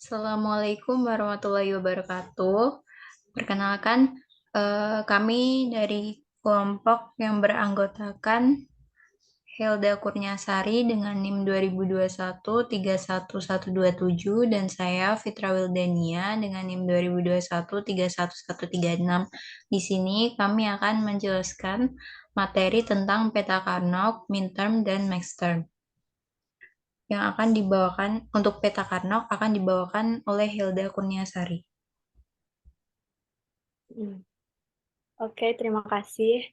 Assalamualaikum warahmatullahi wabarakatuh. Perkenalkan, kami dari kelompok yang beranggotakan Hilda Kurniasari dengan NIM 2021 31127 dan saya Fitra Wildania dengan NIM 2021 31136. Di sini kami akan menjelaskan materi tentang peta Karnaug, midterm, dan maxterm yang akan dibawakan untuk peta Karnok akan dibawakan oleh Hilda Kurniasari. Oke, terima kasih.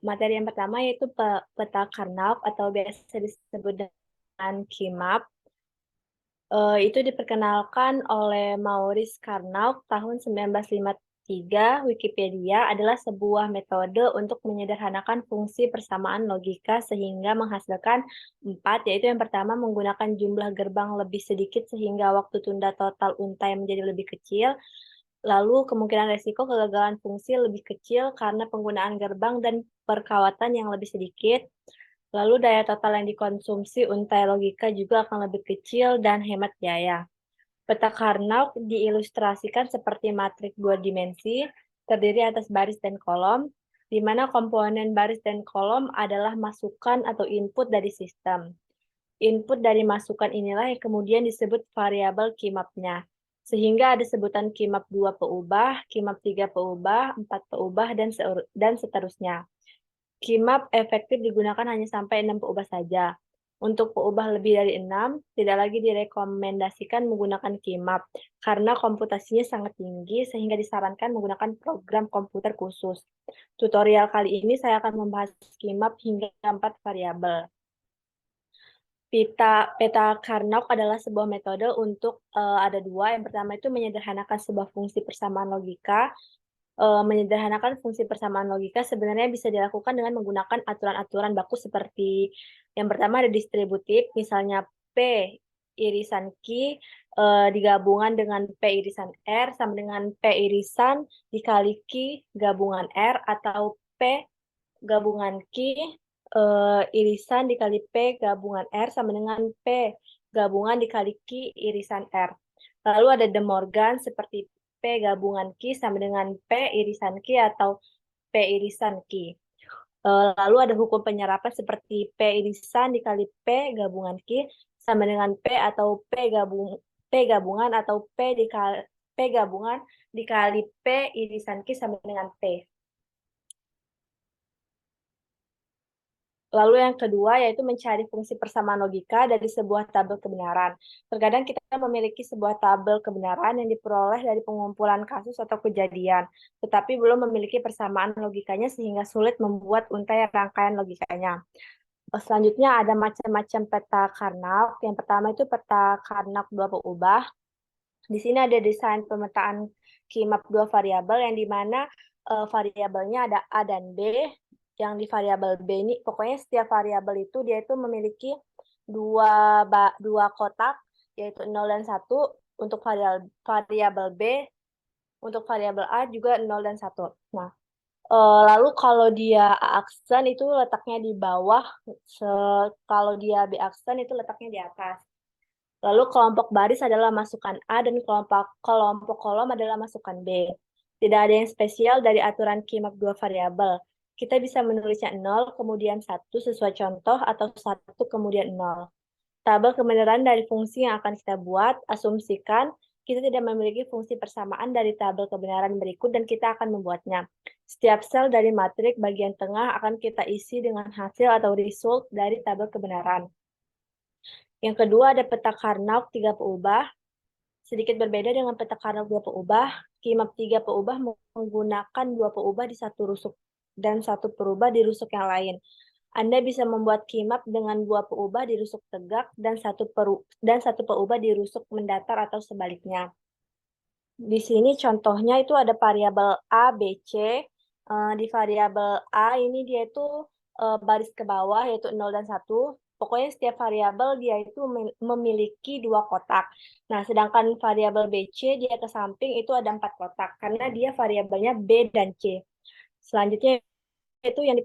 Materi yang pertama yaitu peta Karnaug atau biasa disebut dengan KIMAP. Itu diperkenalkan oleh Maurice Karnaug tahun 1953. Wikipedia adalah sebuah metode untuk menyederhanakan fungsi persamaan logika sehingga menghasilkan 4, yaitu yang pertama menggunakan jumlah gerbang lebih sedikit sehingga waktu tunda total untai menjadi lebih kecil. Lalu kemungkinan resiko kegagalan fungsi lebih kecil karena penggunaan gerbang dan perkawatan yang lebih sedikit. Lalu daya total yang dikonsumsi untai logika juga akan lebih kecil dan hemat biaya. Peta Karnaug diilustrasikan seperti matrik 2 dimensi, terdiri atas baris dan kolom, di mana komponen baris dan kolom adalah masukan atau input dari sistem. Input dari masukan inilah yang kemudian disebut variabel KIMAP-nya. Sehingga ada sebutan KIMAP 2 peubah, KIMAP 3 peubah, 4 peubah, dan seterusnya. KIMAP efektif digunakan hanya sampai 6 peubah saja. Untuk peubah lebih dari 6, tidak lagi direkomendasikan menggunakan KIMAP, karena komputasinya sangat tinggi sehingga disarankan menggunakan program komputer khusus. Tutorial kali ini saya akan membahas KIMAP hingga 4 variabel. Peta Karnaug adalah sebuah metode untuk ada 2. Yang pertama itu menyederhanakan sebuah fungsi persamaan logika. Menyederhanakan fungsi persamaan logika sebenarnya bisa dilakukan dengan menggunakan aturan-aturan baku seperti yang pertama ada distributif, misalnya P irisan Q digabungan dengan P irisan R sama dengan P irisan dikali Q gabungan R, atau P gabungan Q irisan dikali P gabungan R sama dengan P gabungan dikali Q irisan R. Lalu ada De Morgan seperti P gabungan Q sama dengan P irisan Q atau P irisan Q. Lalu ada hukum penyerapan seperti P irisan dikali P gabungan Q sama dengan P atau P gabungan atau P gabungan dikali P irisan Q sama dengan P. Lalu yang kedua yaitu mencari fungsi persamaan logika dari sebuah tabel kebenaran. Terkadang kita memiliki sebuah tabel kebenaran yang diperoleh dari pengumpulan kasus atau kejadian, tetapi belum memiliki persamaan logikanya sehingga sulit membuat untai rangkaian logikanya. Selanjutnya ada macam-macam peta Karnaug. Yang pertama itu peta Karnaug 2 peubah. Di sini ada desain pemetaan KIMAP 2 variabel yang dimana variabelnya ada A dan B. Yang di variabel B ini, pokoknya setiap variabel itu dia itu memiliki dua kotak, yaitu 0 dan 1 untuk variabel B, untuk variabel A juga 0 dan 1. Nah, lalu kalau dia A aksen itu letaknya di bawah, kalau dia B aksen itu letaknya di atas. Lalu kelompok baris adalah masukan A dan kelompok kolom adalah masukan B. Tidak ada yang spesial dari aturan KIMAP 2 variabel. Kita bisa menulisnya 0, kemudian 1 sesuai contoh, atau 1 kemudian 0. Tabel kebenaran dari fungsi yang akan kita buat, asumsikan kita tidak memiliki fungsi persamaan dari tabel kebenaran berikut dan kita akan membuatnya. Setiap sel dari matrik bagian tengah akan kita isi dengan hasil atau result dari tabel kebenaran. Yang kedua ada peta Karnaug 3 peubah. Sedikit berbeda dengan peta Karnaug 2 peubah, KIMAP 3 peubah menggunakan 2 peubah di satu rusuk dan 1 peubah di rusuk yang lain. Anda bisa membuat KIMAP dengan 2 peubah di rusuk tegak dan 1 peubah di rusuk mendatar atau sebaliknya. Di sini contohnya itu ada variabel A, B, C. Di variabel A ini dia itu baris ke bawah yaitu 0 dan 1. Pokoknya setiap variabel dia itu memiliki 2 kotak. Nah, sedangkan variabel BC dia ke samping itu ada 4 kotak karena dia variabelnya B dan C. Selanjutnya itu yang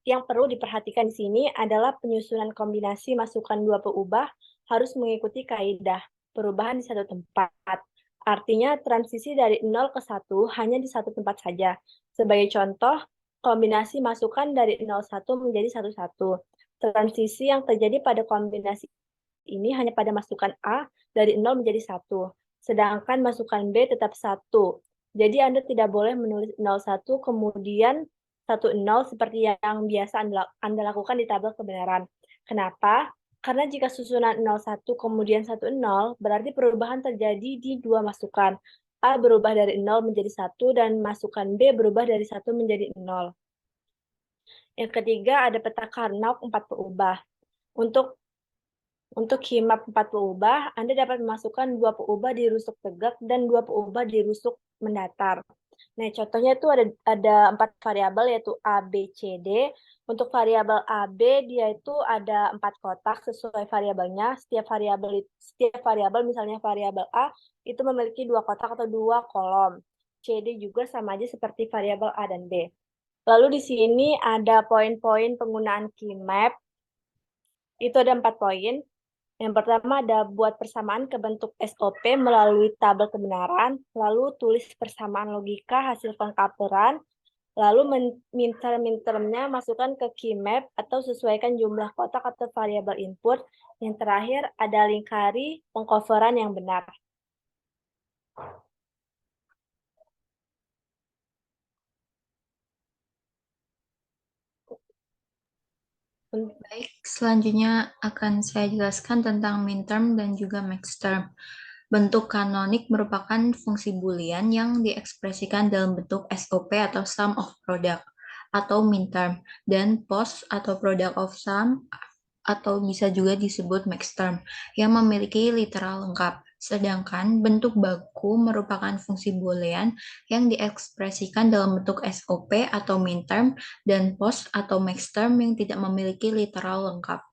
Yang perlu diperhatikan di sini adalah penyusunan kombinasi masukan dua peubah harus mengikuti kaidah perubahan di satu tempat. Artinya transisi dari 0 ke 1 hanya di satu tempat saja. Sebagai contoh, kombinasi masukan dari 01 menjadi 11. Transisi yang terjadi pada kombinasi ini hanya pada masukan A dari 0 menjadi 1. Sedangkan masukan B tetap 1. Jadi Anda tidak boleh menulis 01 kemudian 10 seperti yang biasa Anda lakukan di tabel kebenaran. Kenapa? Karena jika susunan 01 kemudian 10, berarti perubahan terjadi di dua masukan. A berubah dari 0 menjadi 1 dan masukan B berubah dari 1 menjadi 0. Yang ketiga ada peta Karnaug 4 peubah. Untuk hemat 4 peubah, Anda dapat memasukkan 2 peubah di rusuk tegak dan 2 peubah di rusuk mendatar. Nah, contohnya itu ada 4 variabel yaitu A, B, C, D. Untuk variabel A, B dia itu ada 4 kotak sesuai variabelnya. Setiap variabel misalnya variabel A itu memiliki 2 kotak atau 2 kolom. C, D juga sama aja seperti variabel A dan B. Lalu di sini ada poin-poin penggunaan key map. Itu ada 4 poin. Yang pertama ada buat persamaan ke bentuk SOP melalui tabel kebenaran, lalu tulis persamaan logika hasil pengkaperan, lalu minterm-mintermnya masukkan ke key map atau sesuaikan jumlah kotak atau variabel input. Yang terakhir ada lingkari pengcoveran yang benar. Baik, selanjutnya akan saya jelaskan tentang minterm dan juga maxterm. Bentuk kanonik merupakan fungsi boolean yang diekspresikan dalam bentuk SOP atau sum of product atau minterm, dan post atau product of sum atau bisa juga disebut maxterm yang memiliki literal lengkap. Sedangkan bentuk baku merupakan fungsi boolean yang diekspresikan dalam bentuk SOP atau minterm dan post atau maxterm yang tidak memiliki literal lengkap.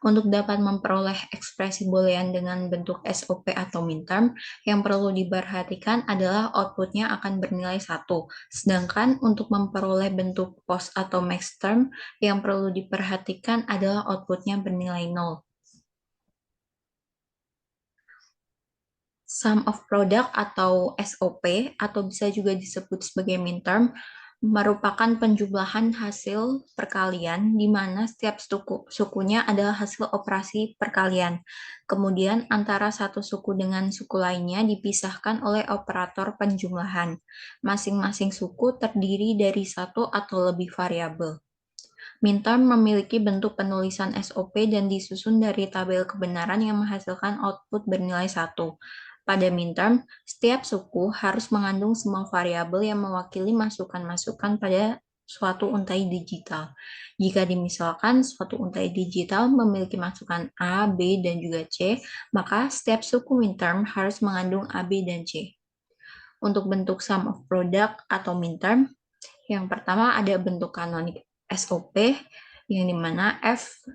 Untuk dapat memperoleh ekspresi boolean dengan bentuk SOP atau minterm, yang perlu diperhatikan adalah outputnya akan bernilai 1. Sedangkan untuk memperoleh bentuk post atau maxterm, yang perlu diperhatikan adalah outputnya bernilai 0. Sum of product atau SOP atau bisa juga disebut sebagai minterm merupakan penjumlahan hasil perkalian di mana setiap sukunya adalah hasil operasi perkalian. Kemudian antara satu suku dengan suku lainnya dipisahkan oleh operator penjumlahan. Masing-masing suku terdiri dari satu atau lebih variabel. Minterm memiliki bentuk penulisan SOP dan disusun dari tabel kebenaran yang menghasilkan output bernilai 1. Pada minterm, setiap suku harus mengandung semua variabel yang mewakili masukan-masukan pada suatu untai digital. Jika dimisalkan suatu untai digital memiliki masukan A, B, dan juga C, maka setiap suku minterm harus mengandung A, B, dan C. Untuk bentuk sum of product atau minterm, yang pertama ada bentuk kanonik SOP, yang dimana F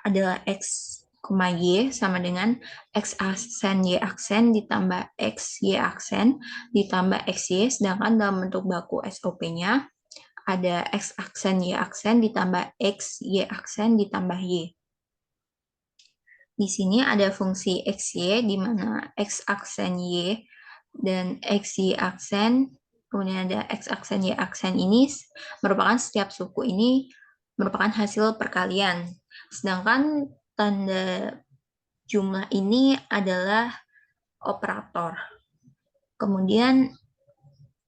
adalah X, Y sama dengan X aksen Y aksen ditambah X Y aksen ditambah XY, sedangkan dalam bentuk baku SOP-nya ada X aksen Y aksen ditambah X Y aksen ditambah Y. Di sini ada fungsi XY di mana X aksen Y dan XY aksen, kemudian ada X aksen Y aksen ini merupakan setiap suku ini merupakan hasil perkalian. Sedangkan tanda jumlah ini adalah operator. Kemudian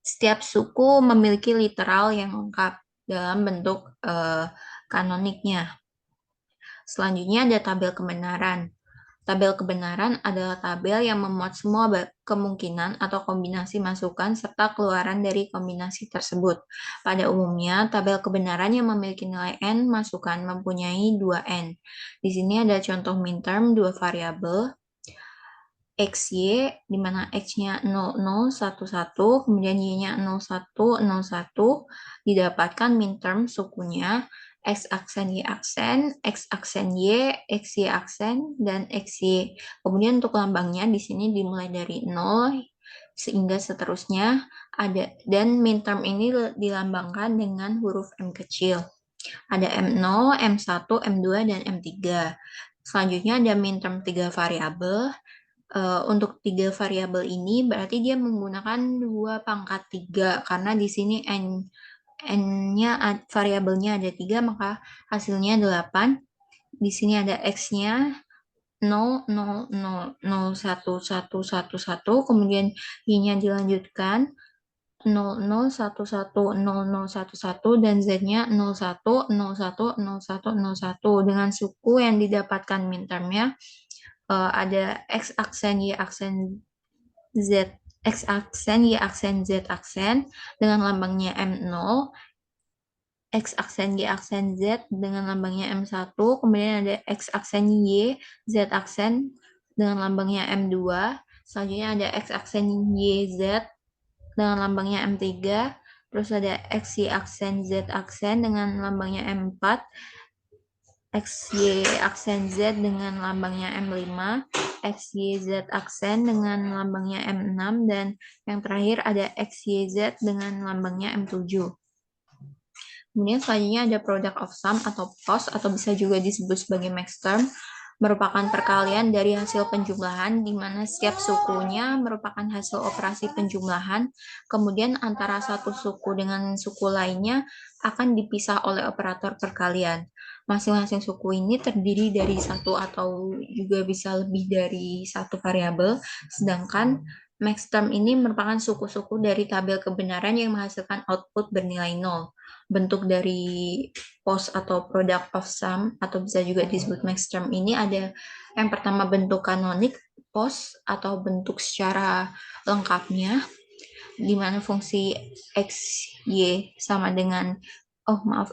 setiap suku memiliki literal yang lengkap dalam bentuk kanoniknya. Selanjutnya ada tabel kebenaran. Tabel kebenaran adalah tabel yang memuat semua kemungkinan atau kombinasi masukan serta keluaran dari kombinasi tersebut. Pada umumnya, tabel kebenaran yang memiliki nilai n masukan mempunyai 2n. Di sini ada contoh minterm 2 variabel, XY, di mana X-nya 0011, kemudian Y-nya 0101, didapatkan minterm sukunya X aksen Y aksen, X aksen Y, XY aksen, dan XY. Kemudian untuk lambangnya di sini dimulai dari 0, sehingga seterusnya ada, dan midterm ini dilambangkan dengan huruf M kecil. Ada M0, M1, M2, dan M3. Selanjutnya ada midterm 3 variabel. Untuk 3 variabel ini berarti dia menggunakan 2 pangkat 3 karena di sini n-nya variabelnya ada 3 maka hasilnya 8. Di sini ada x-nya 0, 0, 0, 0, 1, 1, 1, 1, kemudian y-nya dilanjutkan 0, 0, 1, 1, 0, 0, 1, 1, dan z-nya 0, 1, 0, 1, 0, 1, 0, 1. Dengan suku yang didapatkan midterm-nya ada x aksen, y aksen, z, x aksen, y aksen, z aksen dengan lambangnya M0, X aksen Y aksen Z dengan lambangnya M1, kemudian ada X aksen Y, Z aksen dengan lambangnya M2, selanjutnya ada X aksen Y Z dengan lambangnya M3, terus ada X Y aksen Z aksen dengan lambangnya M4, X Y aksen Z dengan lambangnya M5, X Y Z aksen dengan lambangnya M6, dan yang terakhir ada X Y Z dengan lambangnya M7. Kemudian selanjutnya ada product of sum atau POS atau bisa juga disebut sebagai max term, merupakan perkalian dari hasil penjumlahan di mana setiap sukunya merupakan hasil operasi penjumlahan, kemudian antara satu suku dengan suku lainnya akan dipisah oleh operator perkalian. Masing-masing suku ini terdiri dari satu atau juga bisa lebih dari satu variabel, sedangkan max term ini merupakan suku-suku dari tabel kebenaran yang menghasilkan output bernilai 0. Bentuk dari POS atau product of sum atau bisa juga disebut max term ini ada yang pertama bentuk kanonik POS atau bentuk secara lengkapnya di mana fungsi x y sama dengan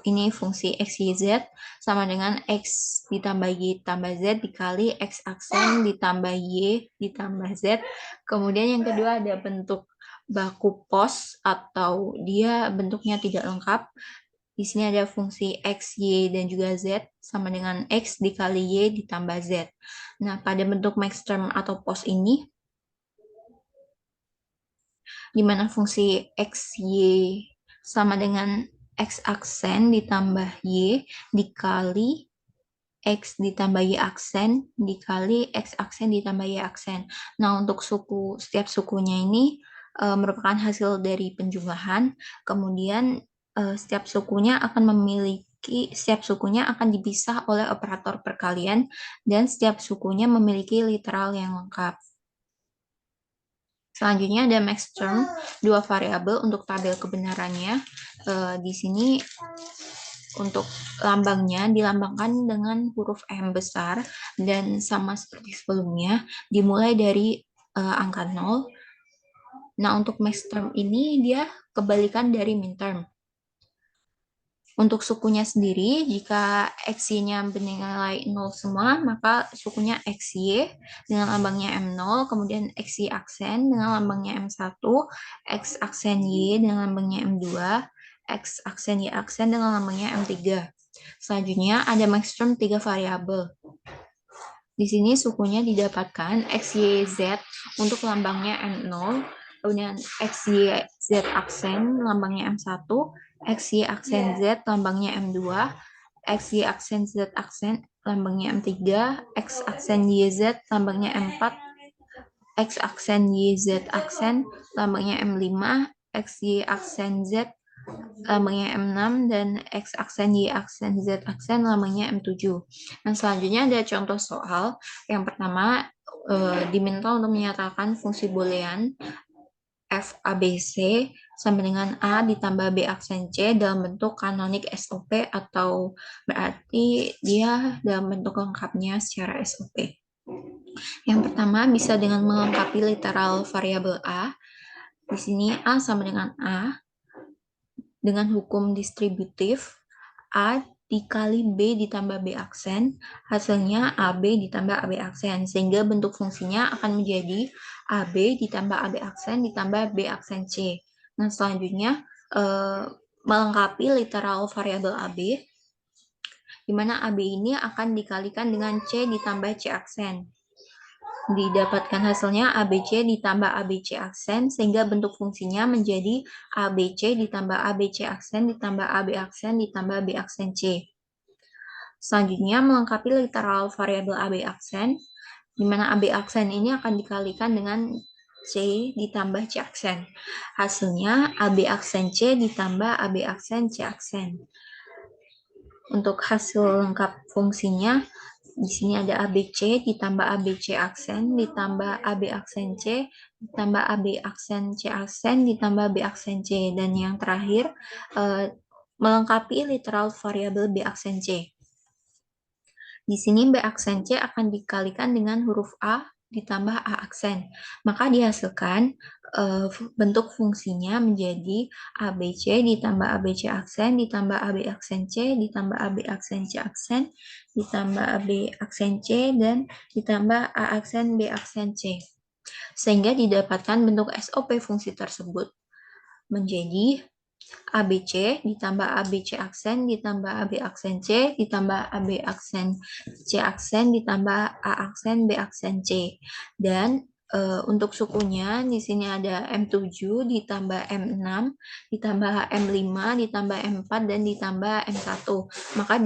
ini fungsi x y z sama dengan x ditambah y tambah z dikali x aksen ditambah y ditambah z. Kemudian yang kedua ada bentuk baku POS atau dia bentuknya tidak lengkap. Di sini ada fungsi x, y, dan juga z sama dengan x dikali y ditambah z. Nah, pada bentuk max term atau POS ini, di mana fungsi x, y sama dengan x aksen ditambah y dikali x ditambah y aksen dikali x aksen ditambah y aksen. Nah, untuk setiap sukunya ini merupakan hasil dari penjumlahan, kemudian setiap sukunya akan dipisah oleh operator perkalian dan setiap sukunya memiliki literal yang lengkap. Selanjutnya ada max term, 2 variabel untuk tabel kebenarannya. Di sini untuk lambangnya dilambangkan dengan huruf M besar dan sama seperti sebelumnya dimulai dari angka 0. Nah, untuk max term ini dia kebalikan dari min term. Untuk sukunya sendiri, jika XY-nya bernilai 0 semua, maka sukunya XY dengan lambangnya M0, kemudian XY aksen dengan lambangnya M1, X aksen Y dengan lambangnya M2, X aksen Y aksen dengan lambangnya M3. Selanjutnya ada max term 3 variabel. Di sini sukunya didapatkan X, Y, Z untuk lambangnya M0, kemudian X, Y, Z aksen lambangnya M1, X, Y aksen Z lambangnya M2, X, Y aksen Z aksen lambangnya M3, X aksen Y, Z lambangnya M4, X aksen Y, Z aksen lambangnya M5, X, Y aksen Z lambangnya M6, dan X aksen Y aksen Z aksen lambangnya M7. Nah, selanjutnya ada contoh soal. Yang pertama, diminta untuk menyatakan fungsi boolean f ABC sama dengan A ditambah B aksen C dalam bentuk kanonik SOP atau berarti dia dalam bentuk lengkapnya secara SOP. Yang pertama bisa dengan melengkapi literal variabel A. Di sini A sama dengan A dengan hukum distributif A dikali B ditambah B aksen, hasilnya AB ditambah AB aksen, sehingga bentuk fungsinya akan menjadi AB ditambah AB aksen ditambah B aksen C. Nah, selanjutnya melengkapi literal variabel AB, di mana AB ini akan dikalikan dengan C ditambah C aksen. Didapatkan hasilnya ABC ditambah ABC aksen, sehingga bentuk fungsinya menjadi ABC ditambah ABC aksen ditambah AB aksen ditambah B aksen C. Selanjutnya, melengkapi literal variabel AB aksen, di mana AB aksen ini akan dikalikan dengan C ditambah C aksen. Hasilnya AB aksen C ditambah AB aksen C aksen. Untuk hasil lengkap fungsinya, di sini ada ABC ditambah ABC aksen ditambah AB aksen C ditambah AB aksen C aksen ditambah B aksen C, dan yang terakhir melengkapi literal variabel B aksen C. Di sini B aksen C akan dikalikan dengan huruf A ditambah A aksen. Maka dihasilkan bentuk fungsinya menjadi ABC ditambah ABC aksen ditambah AB aksen C ditambah AB aksen C aksen ditambah AB aksen C dan ditambah A aksen B aksen C. Sehingga didapatkan bentuk SOP fungsi tersebut menjadi ABC ditambah ABC aksen ditambah AB aksen C ditambah AB aksen C aksen ditambah A aksen B aksen C. Dan untuk sukunya di sini ada M7 ditambah M6 ditambah M5 ditambah M4 dan ditambah M1. Maka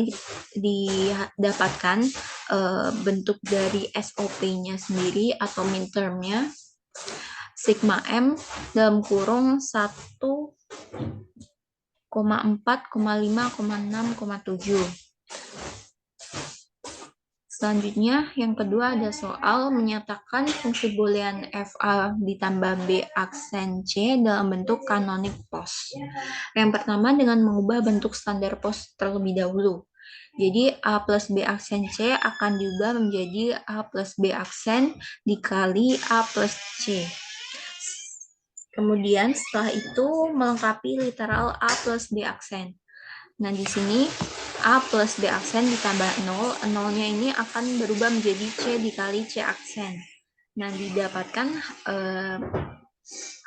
didapatkan bentuk dari SOP-nya sendiri atau midterm-nya sigma M dalam kurung 1,4,5,6,7. Selanjutnya, yang kedua ada soal menyatakan fungsi boolean FA ditambah B aksen C dalam bentuk canonic post. Yang pertama dengan mengubah bentuk standar post terlebih dahulu. Jadi A plus B aksen C akan diubah menjadi A plus B aksen dikali A plus C. Kemudian setelah itu melengkapi literal A plus B aksen. Nah, di sini A plus B aksen ditambah 0, 0-nya ini akan berubah menjadi C dikali C aksen. Nah, didapatkan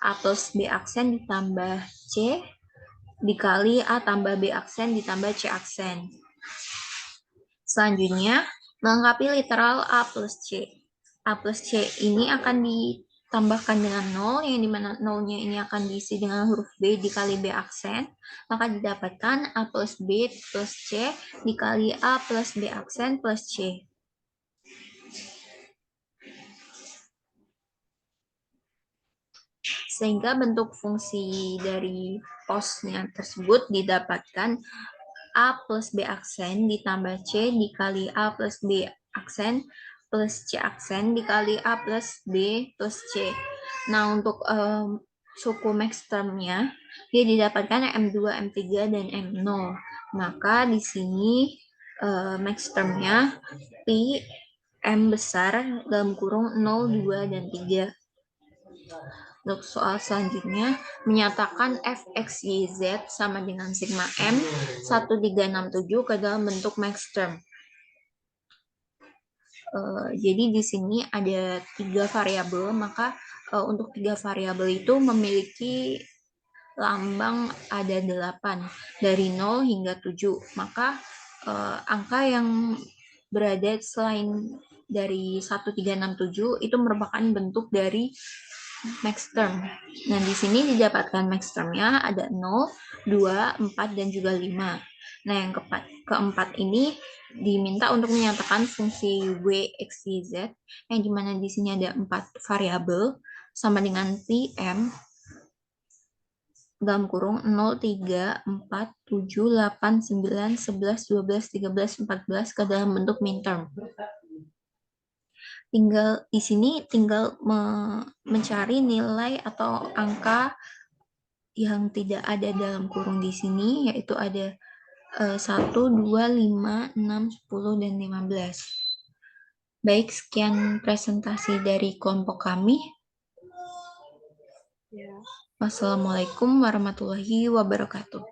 A plus B aksen ditambah C dikali A tambah B aksen ditambah C aksen. Selanjutnya, melengkapi literal A plus C. A plus C ini akan ditambahkan dengan 0, yang dimana 0-nya ini akan diisi dengan huruf B dikali B aksen, maka didapatkan A plus B plus C dikali A plus B aksen plus C. Sehingga bentuk fungsi dari postnya tersebut didapatkan A plus B aksen ditambah C dikali A plus B aksen plus C aksen dikali A plus B plus C. Nah, untuk suku max term-nya, dia didapatkan M2, M3, dan M0. Maka di sini max term-nya Pi M besar dalam kurung 0, 2, dan 3. Untuk soal selanjutnya, menyatakan fx, y, z sama dengan sigma m 1367 ke dalam bentuk max term. Jadi di sini ada 3 variabel, maka untuk 3 variabel itu memiliki lambang ada 8, dari 0 hingga 7. Maka angka yang berada selain dari 1367 itu merupakan bentuk dari max term. Nah, di sini didapatkan max term-nya ada 0, 2, 4, dan juga 5. Nah, yang keempat ini diminta untuk menyatakan fungsi W, X, Y, Z, yang dimana di sini ada 4 variabel, sama dengan Pm dalam kurung 0, 3, 4, 7, 8, 9, 11, 12, 13, 14 ke dalam bentuk minterm. Tinggal di sini tinggal mencari nilai atau angka yang tidak ada dalam kurung di sini, yaitu ada 1, 2, 5, 6, 10, dan 15. Baik, sekian presentasi dari kelompok kami. Ya. Wassalamualaikum warahmatullahi wabarakatuh.